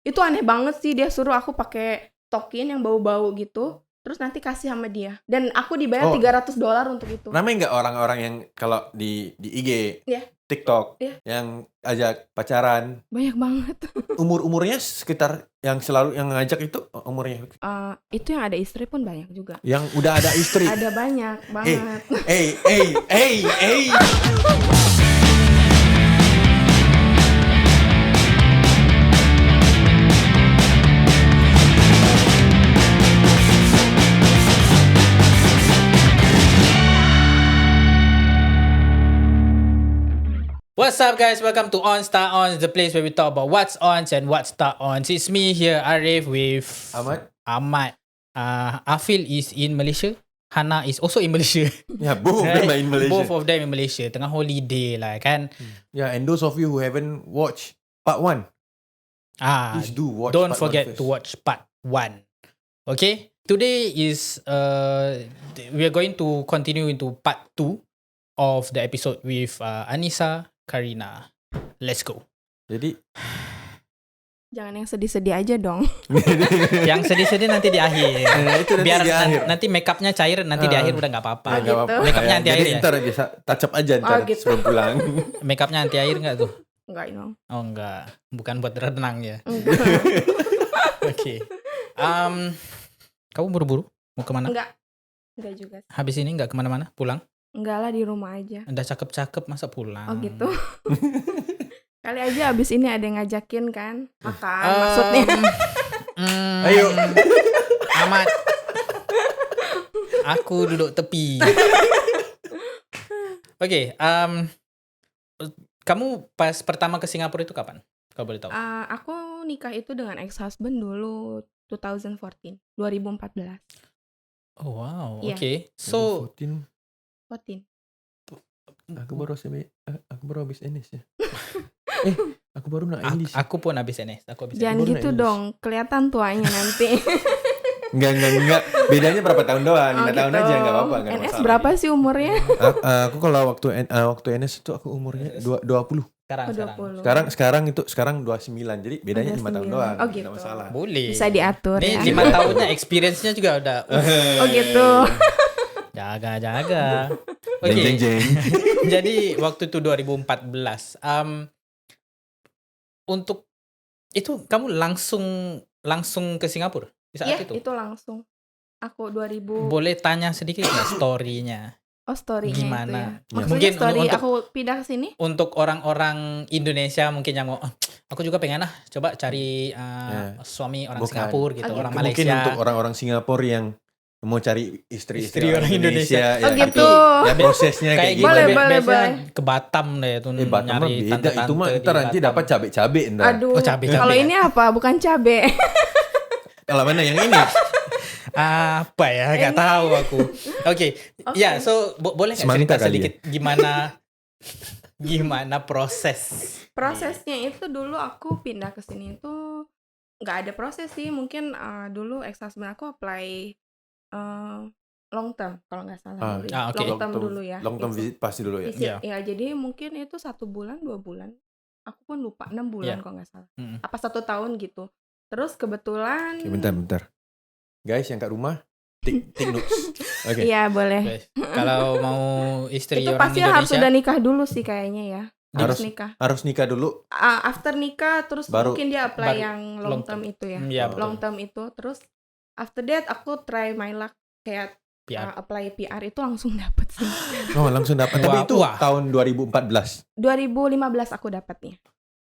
Itu aneh banget sih, dia suruh aku pakai token yang bau-bau gitu. Terus nanti kasih sama dia. Dan aku dibayar $300 untuk itu. Ramai nggak orang-orang yang kalau di IG, Iya. TikTok, Iya. yang ajak pacaran? Banyak banget. Umurnya sekitar yang selalu yang ngajak itu umurnya? Itu yang ada istri pun banyak juga. Yang udah ada istri? Ada banyak banget. What's up guys, welcome to On Star On, the place where we talk about what's on and what's star on. It's me here, Arif, with Ahmad. Afil is in Malaysia. Hana is also in Malaysia. Yeah, both of them are in Malaysia. Both of them in Malaysia. Tengah holiday lah kan. Yeah, and those of you who haven't watched part 1, please do watch. Don't forget to watch part 1. Okay? Today is we are going to continue into part 2 of the episode with Anissa Karina. Let's go. Jadi Jangan yang sedih-sedih aja dong. Yang sedih-sedih nanti di akhir. itu nanti Biar di akhir. nanti make upnya cair, nanti di akhir udah nggak apa-apa. Gitu. Make upnya anti air Jadi ya? ntar aja touch up aja ntar gitu. sebelum pulang. Make upnya anti air nggak tuh? Enggak, no. Oh enggak, bukan buat renang ya. Enggak. Oke. Kamu buru-buru mau kemana? Enggak juga. Habis ini nggak kemana-mana? Pulang? Enggak lah, di rumah aja. Udah cakep-cakep masa pulang? Oh gitu. Kali aja abis ini ada yang ngajakin kan. Makan maksudnya. Ayo. Amat. Aku duduk tepi. Oke, kamu pas pertama ke Singapura itu kapan? Kalau boleh tahu. Aku nikah itu dengan ex-husband dulu 2014. Oh wow, Iya. oke. So, 14. Aku baru habis NS ya. Aku baru nak English. aku pun habis NS. Jangan baru gitu naik dong, kelihatan tuanya nanti. Enggak. Bedanya berapa tahun doang? 5 tahun gitu. aja enggak apa-apa. Nggak NS masalah. berapa sih umurnya? Aku kalau waktu NS itu aku umurnya 20. Sekarang 29. Jadi bedanya 5 tahun 29. doang. Oh, Nggak gitu. masalah. boleh. Bisa diatur Nih ya. 5 tahunnya experience-nya juga udah. Oh gitu. Jaga. Oke. Jeng. Jadi waktu itu 2014. Untuk itu kamu langsung ke Singapura di saat Iya, itu langsung. Aku 2000. Boleh tanya sedikit nggak story-nya? Oh, story-nya Gimana? itu ya. Ya. Maksudnya Mungkin story untuk- aku pindah ke sini? Untuk orang-orang Indonesia mungkin yang mau, aku juga pengen coba cari suami orang Bukan. Singapura gitu, orang Mungkin Malaysia. untuk orang-orang Singapura yang mau cari istri orang Indonesia. Oh, ya, gitu. Ya prosesnya kayak Kayak gitu. Boleh, biasanya boleh. ke Batam deh tuh Batam mah nyari beda. tante-tante Itu mah di ntar nanti Batam. dapat cabe-cabe ntar. Aduh. Oh, cabe-cabe Kalau ya? ini apa? Bukan cabe. Kalau mana yang ini? Apa ya? Gak tahu aku. Oke. Ya, so boleh nggak Semangka cerita kali sedikit gimana proses? Prosesnya itu dulu aku pindah ke sini itu nggak ada proses sih. Mungkin dulu ex-husband aku apply long term kalau nggak salah. dulu. oke. Long term dulu ya. Long term visit pasti dulu ya. Iya. Ya, jadi mungkin itu 1 bulan, 2 bulan. Aku pun lupa, 6 bulan Iya. kalau nggak salah. Mm. Apa 1 tahun gitu. Terus kebetulan. Oke, bentar. Guys yang kat rumah, take notes. Oke. Iya boleh. Guys, kalau mau istri Itu orang pasti harus Indonesia, sudah nikah dulu sih kayaknya ya. Harus Harus- nikah. Harus nikah dulu. After nikah terus Baru- mungkin dia apply baru yang long long term itu ya. Iya, betul. Long term itu terus after that aku try my luck kayak PR. apply PR itu langsung dapet sih. Oh, langsung dapat. Tapi itu Wah. tahun 2014. 2015 aku dapatnya.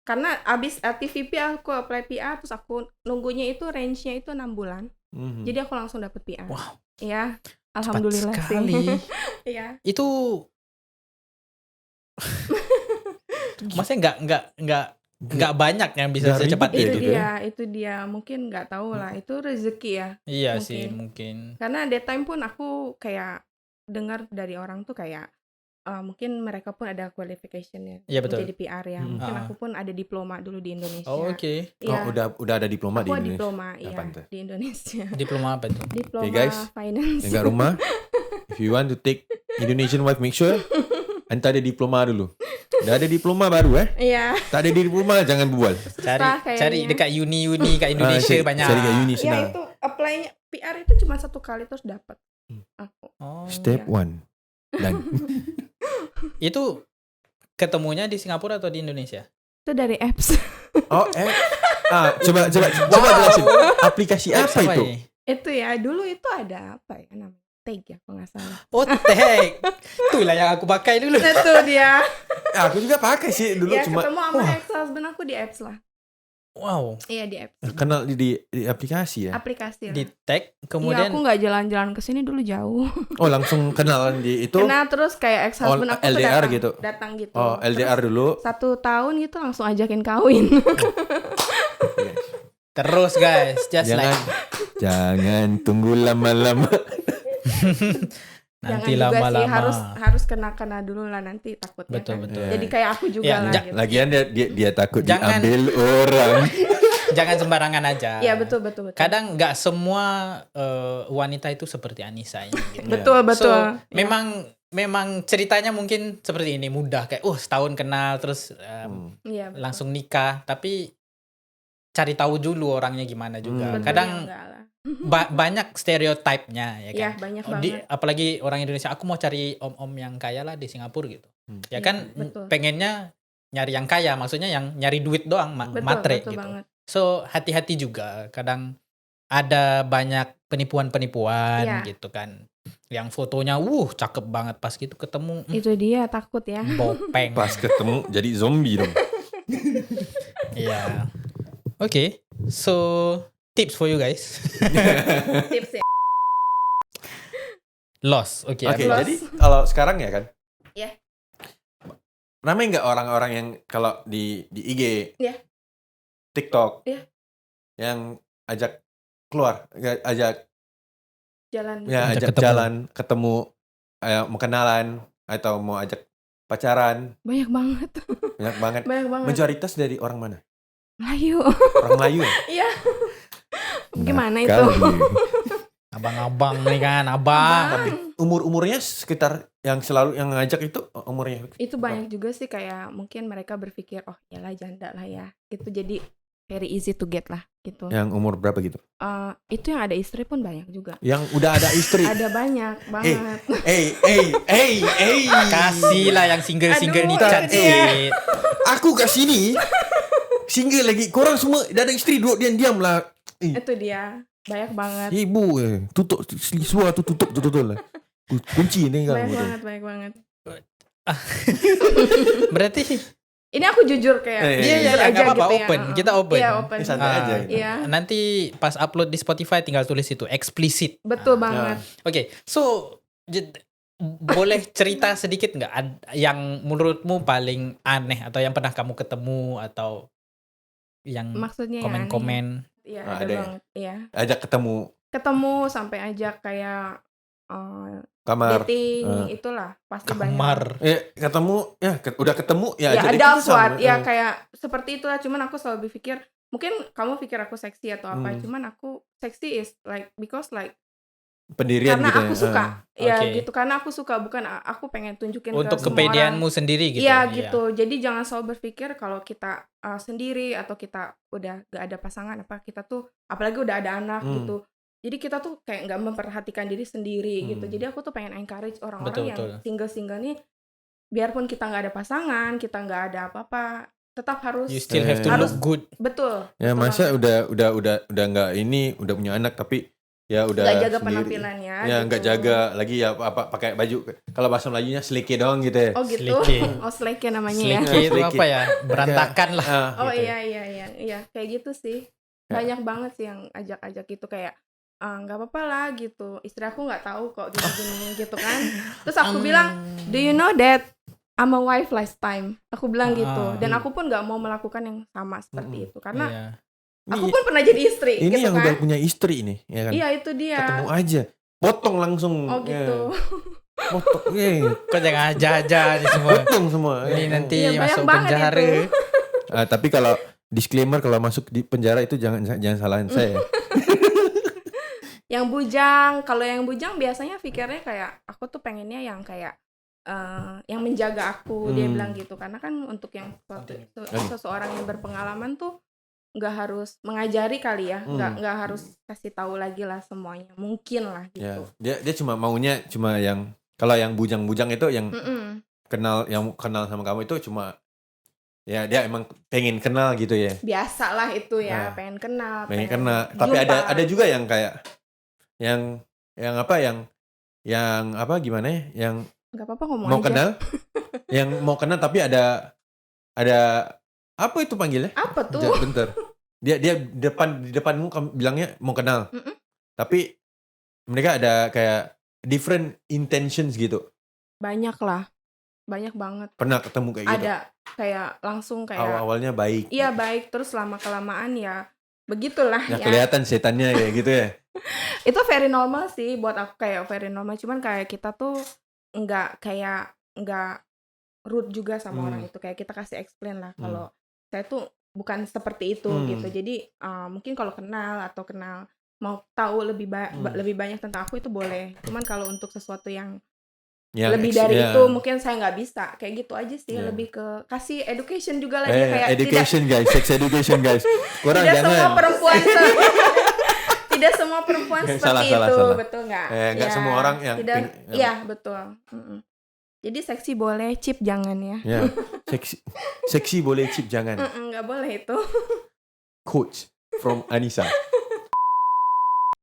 Karena abis TVP aku apply PR terus aku nunggunya itu range-nya itu 6 bulan. Mhm. Jadi aku langsung dapet PR. Wow. Iya. Cepat Alhamdulillah sekali. sih. Iya. Itu maksudnya nggak banyak yang bisa Nggak secepat ribet itu. gitu ya. Itu dia mungkin nggak tahu lah, itu rezeki ya. Iya Mungkin. sih mungkin. Karena that time pun aku kayak dengar dari orang tuh kayak mungkin mereka pun ada qualification-nya Iya, betul. menjadi PR ya. Mungkin Ah. aku pun ada diploma dulu di Indonesia. Oh, oke. Iya. Oh, udah ada diploma Aku di Indonesia. diploma iya Apaan tuh? di Indonesia. Diploma apa tuh? Diploma guys, finance. Yang kat rumah, if you want to take Indonesian wife, make sure Anta ada diploma dulu. Dah ada diploma baru Iya. Tak ada diploma jangan berbual. Susah Cari kayaknya. dekat uni kat Indonesia banyak. Cari kat uni Ya senang. itu apply-nya PR itu cuma 1 kali terus dapat. Aku. Oh. Step 1 dan Itu ketemunya di Singapura atau di Indonesia? Itu dari apps. coba jelasin. Aplikasi apa Apa itu? ini? Itu ya dulu itu ada apa ya namanya? Tag ya kalau nggak salah. Oh, tag. Itulah yang aku pakai dulu. Itu dia. Aku juga pakai sih dulu Ya cuma ketemu sama ex-husband aku di apps lah. Wow. Iya di apps. kenal di aplikasi ya. Aplikasi lah. Di tag Iya kemudian aku nggak jalan-jalan ke sini dulu jauh. Oh, langsung kenalan di itu. Karena terus kayak ex-husband aku tuh LDR datang, gitu. datang gitu. Oh, LDR dulu. 1 tahun gitu langsung ajakin kawin. Yes. terus guys, just Jangan tunggu lama-lama. nanti Jangan juga sih lama-lama. harus kena dulu lah nanti takutnya. Betul, kan. betul. Jadi kayak aku juga Ya, lah gitu. Lagian dia takut Jangan- diambil orang. Jangan sembarangan aja. Iya betul. Kadang nggak semua wanita itu seperti Anissa ini. Gitu. Betul. So, Ya. memang ceritanya mungkin seperti ini, mudah kayak setahun kenal terus Iya, betul. langsung nikah, tapi cari tahu dulu orangnya gimana juga. Betul, Kadang ya, enggak lah. banyak stereotipnya ya kan. Iya, banyak banget. Apalagi orang Indonesia, aku mau cari om-om yang kaya lah di Singapura gitu. Ya Iya, kan betul. pengennya nyari yang kaya, maksudnya yang nyari duit doang, matre betul gitu. banget. So hati-hati juga, kadang ada banyak penipuan-penipuan Iya. gitu kan. Yang fotonya cakep banget, pas gitu ketemu Itu dia takut ya. bopeng. Pas ketemu jadi zombie dong. Iya. Oke. So tips for you guys. Tips ya. Lost. Oke. Oke, Lost. jadi kalau sekarang ya kan? Iya. Ramai nggak orang-orang yang kalau di IG, Iya. TikTok, Iya. yang ajak keluar, ajak Jalan. Ajak ajak ketemu. jalan, ketemu, mau kenalan atau mau ajak pacaran, Banyak banget. banyak banget. Banyak banget. Majoritas dari orang mana? Melayu. Orang Melayu ya? Iya. Gimana itu? Kali. Abang-abang nih kan, abang. Bang. Umurnya sekitar yang selalu yang ngajak itu umurnya. Itu banyak juga sih kayak mungkin mereka berpikir yalah janda lah ya. Gitu jadi very easy to get lah gitu. Yang umur berapa gitu? Itu yang ada istri pun banyak juga. Yang udah ada istri. Ada banyak banget. Kasih lah yang single-single Aduh, nih itu dia. cantik. Aku kat sini single lagi. Korang semua dah ada istri, duduk diam-diam lah. Itu dia. Banyak banget. Ibu tutup suara tu tutup betul lah. Kunci ni kan. Banyak banget. Berarti Ini aku jujur kayak Iya, jujur nggak aja apa-apa, gitu ya. open. Kita open. Iya, open. Santai aja. Iya. Nanti pas upload di Spotify tinggal tulis itu explicit. Betul banget. Oke, so boleh cerita sedikit nggak yang menurutmu paling aneh atau yang pernah kamu ketemu atau yang Maksudnya ya. komen-komen? Iya, Ah, ada ada ya? banget. Iya. Ajak ketemu Ketemu sampai ajak kayak kamar. dating itulah pasti banyak. Kamar. Ketemu udah ketemu ya. Ya ajak ada dating sama. awkward ya kayak seperti itulah, cuman aku selalu berpikir mungkin kamu pikir aku seksi atau apa, cuman aku seksi is like because like pendirian karena gitu aku ya. suka ya Oke. gitu, karena aku suka, bukan aku pengen tunjukin Untuk ke semua orang. kepedeanmu sendiri gitu. Iya gitu, jadi jangan selalu berpikir kalau kita sendiri atau kita udah gak ada pasangan apa kita tuh apalagi udah ada anak gitu. Jadi kita tuh kayak nggak memperhatikan diri sendiri gitu. Jadi aku tuh pengen encourage orang-orang yang Betul. single-single nih, biarpun kita nggak ada pasangan, kita nggak ada apa-apa, tetap harus You still have to Harus- look good. betul. Ya betul masa banget. udah nggak ini, udah punya anak tapi ya udah nggak jaga sendiri. penampilannya. Ya gitu. nggak jaga lagi ya apa pakai baju. Kalau bahasa Melayu-nya seleke doang gitu ya. Oh gitu. Seleke. Oh seleke namanya ya. Seleke itu Seleke. apa ya? Berantakan lah. Oh gitu. iya kayak gitu sih. Ya. Banyak banget sih yang ajak-ajak gitu kayak nggak apa-apa lah gitu. Istri aku nggak tahu kok gini-gini gitu kan. Terus aku bilang, do you know that I'm a wife last time? Aku bilang gitu. Dan aku pun nggak mau melakukan yang sama seperti itu karena Iya. aku pun pernah jadi istri. Ini gitu yang kan. udah punya istri nih, ya kan? Iya itu dia. Ketemu aja, potong langsung. Oh gitu. Ya. Potong, Kok jangan aja nih semua. potong semua. Ini ya. nanti Iya, banyak masuk banget penjara. itu. Tapi kalau disclaimer kalau masuk di penjara itu jangan salahin saya. Yang bujang, kalau yang bujang biasanya pikirnya kayak aku tuh pengennya yang kayak yang menjaga aku, dia Hmm. bilang gitu. Karena kan untuk yang seseorang yang berpengalaman tuh nggak harus mengajari kali ya, nggak harus kasih tahu lagi lah semuanya, mungkin lah Ya, gitu. dia cuma maunya yang kalau yang bujang-bujang itu yang Mm-mm. kenal sama kamu itu cuma ya dia emang pengen kenal gitu ya. Biasa lah itu ya, Nah, pengen kenal, pengen kenal. Tapi jumpa. ada juga yang kayak yang apa gimana ya? Yang Nggak apa-apa ngomong mau aja. kenal, yang mau kenal tapi ada apa itu panggilnya? Apa tuh? Bentar. Dia di depanmu kamu bilangnya mau kenal. Mm-mm. Tapi mereka ada kayak different intentions gitu. Banyak lah, banyak banget. Pernah ketemu kayak gitu? Ada kayak langsung kayak Awalnya baik. iya baik, terus lama kelamaan ya begitulah Ya ya. kelihatan setannya kayak gitu ya. Itu very normal sih buat aku, kayak very normal. Cuman kayak kita tuh nggak rude juga sama orang itu, kayak kita kasih explain lah kalau saya tuh bukan seperti itu gitu. Jadi mungkin kalau kenal mau tahu lebih banyak tentang aku itu boleh. Cuman kalau untuk sesuatu yang lebih dari itu mungkin saya nggak bisa, kayak gitu aja sih. Lebih ke kasih education juga lah dia, kayak education guys, sex education guys. Kurang tidak jangan. semua perempuan tidak semua perempuan seperti itu, salah. betul nggak? Nggak semua orang yang tidak, iya betul. Jadi seksi boleh, chip jangan ya. Ya, seksi boleh, chip jangan. Nggak boleh itu. Coach from Anissa.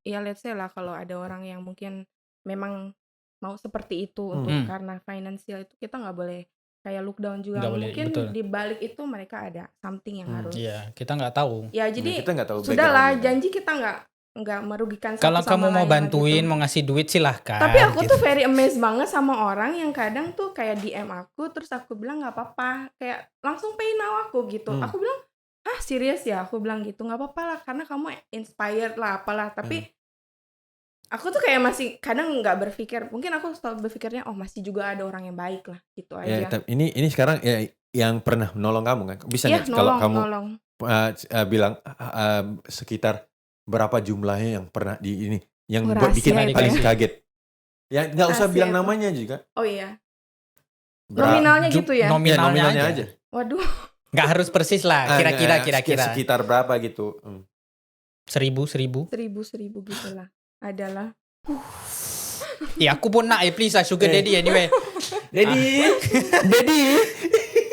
Ya let's say lah kalau ada orang yang mungkin memang mau seperti itu untuk karena finansial itu, kita nggak boleh kayak look down juga. Nggak boleh, Mungkin betul. di balik itu mereka ada something yang harus. Iya, kita nggak tahu. Ya jadi Kita nggak tahu sudahlah, background-nya. janji kita nggak merugikan satu Kalau sama kamu mau lain bantuin, gitu. mau ngasih duit silahkan. Tapi aku gitu. tuh very amazed banget sama orang yang kadang tuh kayak DM aku, terus aku bilang nggak apa-apa, kayak langsung pay now aku gitu. Aku bilang, serius ya? Aku bilang gitu, nggak apa-apa lah, karena kamu inspired lah, apalah. Tapi aku tuh kayak masih kadang nggak berpikir, mungkin aku selalu berpikirnya, oh masih juga ada orang yang baik lah, gitu Ya, aja. ini sekarang ya yang pernah menolong kamu kan? Bisa Iya, nggak kalau kamu nolong. bilang sekitar berapa jumlahnya yang pernah di ini yang Oh, buat bikin rahasia itu paling ya. kaget? Ya nggak usah Rahasia bilang itu. namanya juga. Oh iya, nominalnya gitu ya? Nominalnya aja. Waduh, Nggak harus persis lah, kira-kira. Sekitar berapa gitu. 1.000. seribu gitu lah, adalah. Ya aku pun nak, please lah, sugar daddy anyway. Daddy.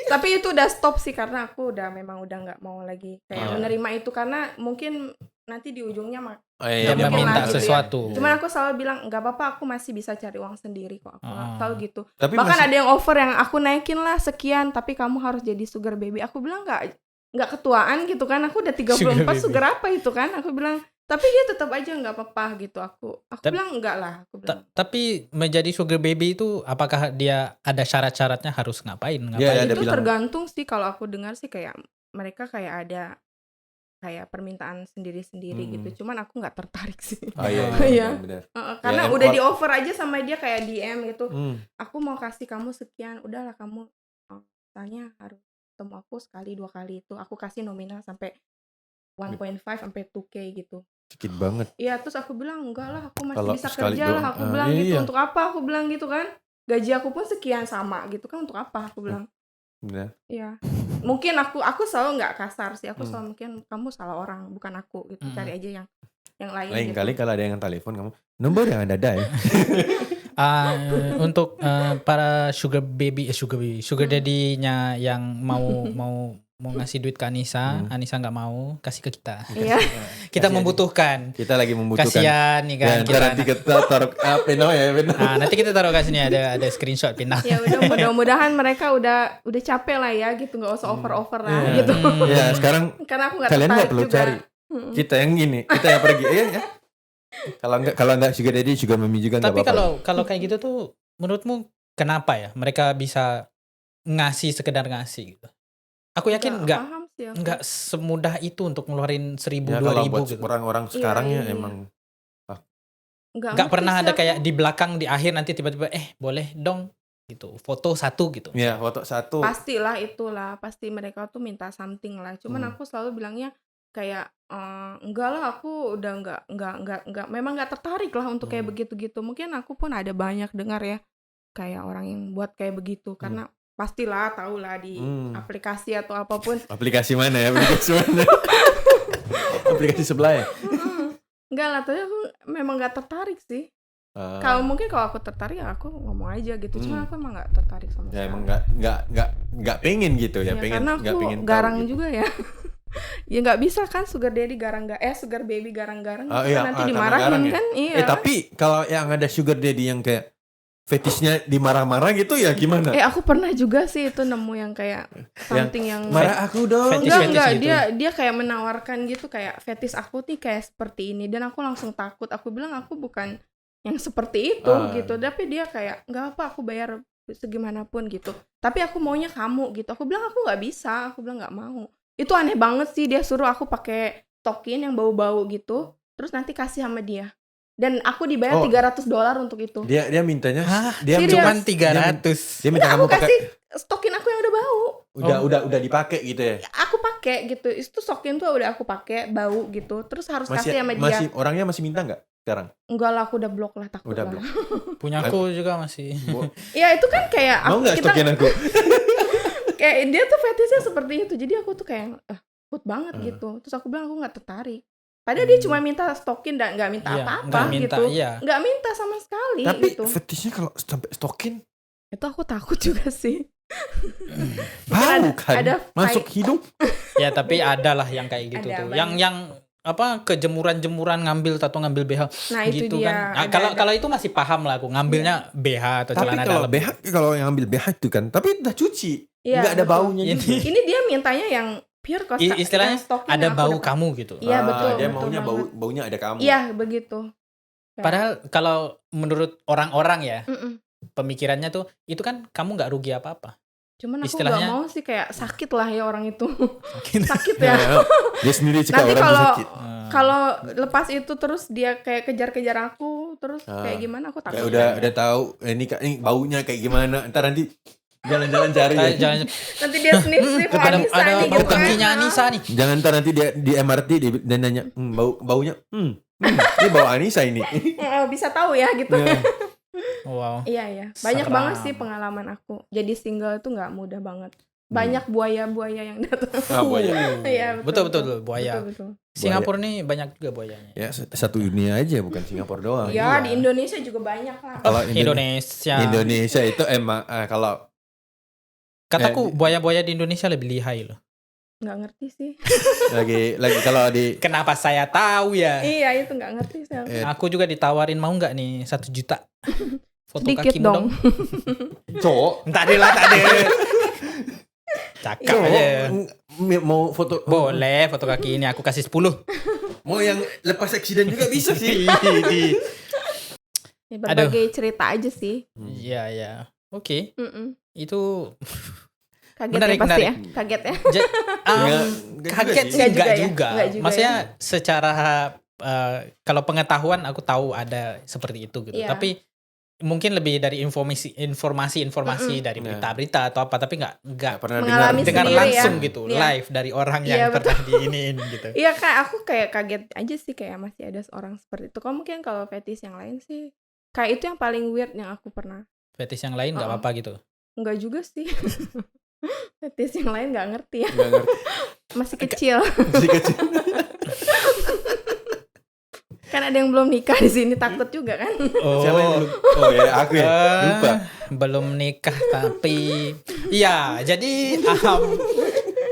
Tapi itu udah stop sih, karena aku memang udah nggak mau lagi kayak menerima itu, karena mungkin nanti di ujungnya Dia mungkin meminta lah gitu sesuatu. ya. Cuman aku selalu bilang nggak apa-apa, aku masih bisa cari uang sendiri kok. Aku selalu gitu. Tapi Bahkan masih- ada yang offer yang aku naikin lah sekian, tapi kamu harus jadi sugar baby. Aku bilang nggak ketuaan gitu kan. Aku udah 34, sugar apa itu kan? Aku bilang, tapi dia tetap aja nggak apa-apa gitu. Aku bilang enggak lah. Aku bilang. Tapi menjadi sugar baby itu apakah dia ada syarat-syaratnya, harus ngapain? Ya, ada Itu bilang. tergantung sih, kalau aku dengar sih kayak mereka kayak ada kayak permintaan sendiri-sendiri gitu. Cuman aku nggak tertarik sih. Oh iya, Iya. benar. Karena Ya, udah di offer aja sama dia kayak DM gitu. Hmm. Aku mau kasih kamu sekian, udahlah kamu misalnya harus ketemu aku sekali 2 kali itu. Aku kasih nominal sampai 1.5 sampai 2K gitu. Sedikit banget. Iya, terus aku bilang enggak lah, aku masih Kalau bisa sekali kerja lah. doang. Aku bilang gitu, Iya. untuk apa? Aku bilang gitu kan. Gaji aku pun sekian sama gitu kan, untuk apa? Aku bilang. Benar. Iya. Mungkin aku selalu nggak kasar sih. Aku selalu mungkin kamu salah orang, bukan aku gitu. Cari aja yang lain Lain gitu. kali kalau ada yang telepon kamu, nomor yang ada ya. Untuk para sugar daddy-nya yang mau ngasih duit ke Anissa, Anissa nggak mau, kasih ke kita. Iya. Kita Kasih membutuhkan. Kita lagi membutuhkan. Kasihan nih kan. Ya, nanti kita taruh peno ya, peno. Nanti kita taruh ke sini, ada screenshot pindah. Ya udah, mudah-mudahan mereka udah capek lah ya gitu, nggak usah over lah gitu. Ya, sekarang Karena aku nggak kalian tertarik nggak perlu juga. cari. Kita yang gini, kita yang pergi ya. Kalau nggak sugar daddy juga mami juga nggak Tapi apa-apa. kalau kayak gitu tuh, menurutmu kenapa ya mereka bisa ngasih sekedar ngasih gitu? Aku yakin Nggak paham sih aku. nggak semudah itu untuk ngeluarin 1.000 Ya, kalau 2.000 buat gitu. orang-orang sekarang ya iya. emang Nggak ngerti pernah sih ada aku. kayak di belakang, di akhir nanti tiba-tiba boleh dong gitu, foto satu gitu. ya foto satu. Pastilah itulah, pasti mereka tuh minta something lah. Cuman aku selalu bilangnya kayak enggak lah, aku udah enggak memang enggak tertarik lah untuk kayak begitu-gitu. Mungkin aku pun ada banyak dengar ya kayak orang yang buat kayak begitu karena pastilah tahulah di aplikasi atau apapun. Aplikasi mana ya? Aplikasi mana? Aplikasi sebelah ya? Enggak lah, tapi aku memang gak tertarik sih. Kalau aku tertarik ya aku ngomong aja gitu. Cuma aku emang gak tertarik sama Ya sekali. emang nggak pengen gitu ya, pengen karena nggak aku pengen tahu garang gitu. juga ya. Ya nggak bisa kan sugar daddy sugar baby garang-garang Ah, gitu iya, kan nanti karena dimarahin garang ya? kan. Iya. Tapi kalau yang ada sugar daddy yang kayak fetishnya dimarah-marah gitu ya gimana? Aku pernah juga sih itu nemu yang kayak something yang Marah aku dong. Fetish enggak gitu. dia kayak menawarkan gitu kayak fetish aku nih kayak seperti ini dan aku langsung takut. Aku bilang aku bukan yang seperti itu gitu. Tapi dia kayak nggak apa aku bayar segimanapun gitu. Tapi aku maunya kamu gitu. Aku bilang aku nggak bisa. Aku bilang nggak mau. Itu aneh banget sih dia suruh aku pakai token yang bau-bau gitu. Terus nanti kasih sama dia. Dan aku dibayar $300 untuk itu. Dia mintanya dia Serius? Cuman 300. Dia minta Aku kamu pakai kasih stokin aku yang udah bau. udah dipakai gitu ya. Aku pakai gitu. Itu stokin tuh udah aku pakai bau gitu. Terus harus kasih sama dia. Masih orangnya masih minta nggak sekarang? Enggak lah, aku udah blok lah, takut Udah lah. blok. Punya aku juga masih. Ya itu kan kayak Mau nggak stokin aku? kayak dia tuh fetishnya seperti itu. Jadi aku tuh kayak takut banget gitu. Terus aku bilang aku nggak tertarik. Padahal dia cuma minta stokin dan nggak minta Iya, apa-apa nggak minta, gitu. iya. Nggak minta sama sekali Tapi gitu. fetishnya kalau sampai stokin Itu aku takut juga sih. bau kan? ada Masuk hidung. Ya tapi ada lah yang kayak gitu Ada, tuh. banyak. Yang apa kejemuran-jemuran ngambil tato ngambil BH Nah itu gitu dia. kan. Nah, Ada. kalau itu masih paham lah aku ngambilnya BH atau Tapi celana kalau dalam. BH kalau yang ambil BH itu kan, tapi udah cuci. Iya, Nggak ada betul. baunya Ini- juga. Ini dia mintanya yang pure kos. Istilahnya yang stokin ada yang aku bau dapat. kamu gitu. Iya betul. Dia betul maunya banget. baunya ada kamu. Iya begitu. Padahal kalau menurut orang-orang ya, Mm-mm. pemikirannya tuh itu kan kamu nggak rugi apa-apa. Cuman aku Istilahnya- nggak mau sih kayak sakit lah ya orang itu. Gitu. Sakit Ya, ya. dia sendiri suka Nanti orang kalau sakit. kalau lepas itu terus dia kayak kejar-kejar aku terus kayak gimana aku takut. Kayak udah tahu ini baunya kayak gimana. Ntar nanti jalan-jalan cari. Jangan Nanti dia sniff ada Anissa nih bau gitu kan. kakinya Anissa nih. Jangan ntar nanti dia di MRT dan nanya, baunya, ini bau Anissa ini. Bisa tahu ya gitu. Ya. Wow. Iya. Banyak Seram. banget sih pengalaman aku. Jadi single itu nggak mudah banget. Banyak buaya-buaya yang datang. Buaya. Iya, Betul buaya. Betul. Singapura nih banyak juga buayanya. Ya satu dunia aja bukan Singapura doang. Ya, Iya. di Indonesia juga banyak lah. Kalau Indonesia. itu emang kalau Kataku buaya-buaya di Indonesia lebih lihai loh. Nggak ngerti sih. lagi kalau di Kenapa saya tahu ya? Iya, itu nggak ngerti sih. Aku juga ditawarin mau nggak nih 1 juta foto Sedikit kakimu dong. cowok Tak ada. Cakap aja. mau foto Boleh foto kaki ini aku kasih 10. mau yang lepas eksiden juga bisa sih. Ya, berbagai cerita aja sih. Iya. Oke. Mm-mm. Itu Kaget Menarik, ya pasti menarik. ya. Kaget ya. Enggak kaget juga sih Nggak enggak juga ya? juga. Nggak juga Maksudnya secara kalau pengetahuan aku tahu ada seperti itu gitu. Iya. Tapi mungkin lebih dari informasi dari berita-berita atau apa, tapi nggak pernah Mengalami dengar sendiri langsung ya. gitu Iya. live dari orang Iya, yang betul. pernah diiniin gitu. Iya aku kayak kaget aja sih kayak masih ada orang seperti itu. Kalau mungkin kalau fetish yang lain sih kayak itu yang paling weird yang aku pernah. Fetish yang lain nggak Oh. apa-apa gitu. Enggak juga sih. Fetish yang lain nggak ngerti ya. Nggak ngerti. Masih kecil. Masih kecil. Kan ada yang belum nikah di sini takut juga kan. Siapa yang belum? Oh ya aku ya. Lupa. Belum nikah tapi iya jadi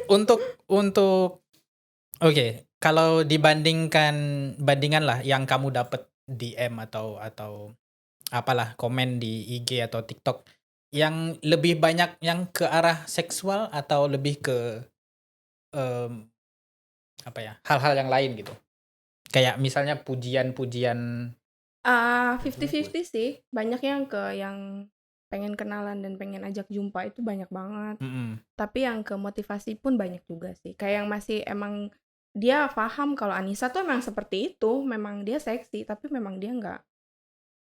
untuk oke, kalau bandingan lah yang kamu dapat DM atau apalah komen di IG atau TikTok yang lebih banyak yang ke arah seksual atau lebih ke hal-hal yang lain gitu, kayak misalnya pujian 50-50 sih. Banyak yang pengen kenalan dan pengen ajak jumpa itu banyak banget. Tapi yang ke motivasi pun banyak juga sih. Kayak yang masih emang dia paham kalau Anissa tuh emang seperti itu, memang dia seksi, tapi memang dia nggak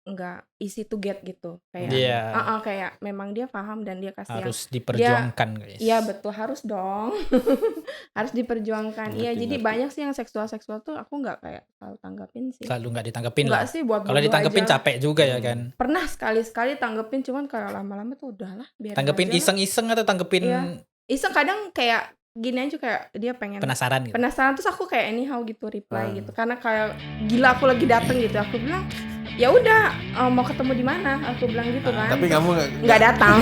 nggak easy to get gitu kayak Iya. kayak memang dia paham dan dia kasih Harus diperjuangkan guys. iya betul harus dong harus diperjuangkan. Iya Ngerti, jadi ngerti. banyak sih yang seksual tuh aku nggak kayak selalu tanggapin sih. Selalu nggak ditanggepin Nggak lah. sih buat Kalau bodo ditanggepin aja. capek juga ya kan. Pernah sekali tanggepin cuman kalau lama-lama tuh udahlah biarin Tanggepin aja lah. iseng-iseng atau tanggepin Iya. Iseng kadang kayak gini aja kayak dia pengen penasaran gitu. penasaran terus aku kayak anyhow gitu reply gitu karena kayak gila aku lagi dateng gitu aku bilang ya udah mau ketemu di mana aku bilang gitu kan Tapi kamu nggak datang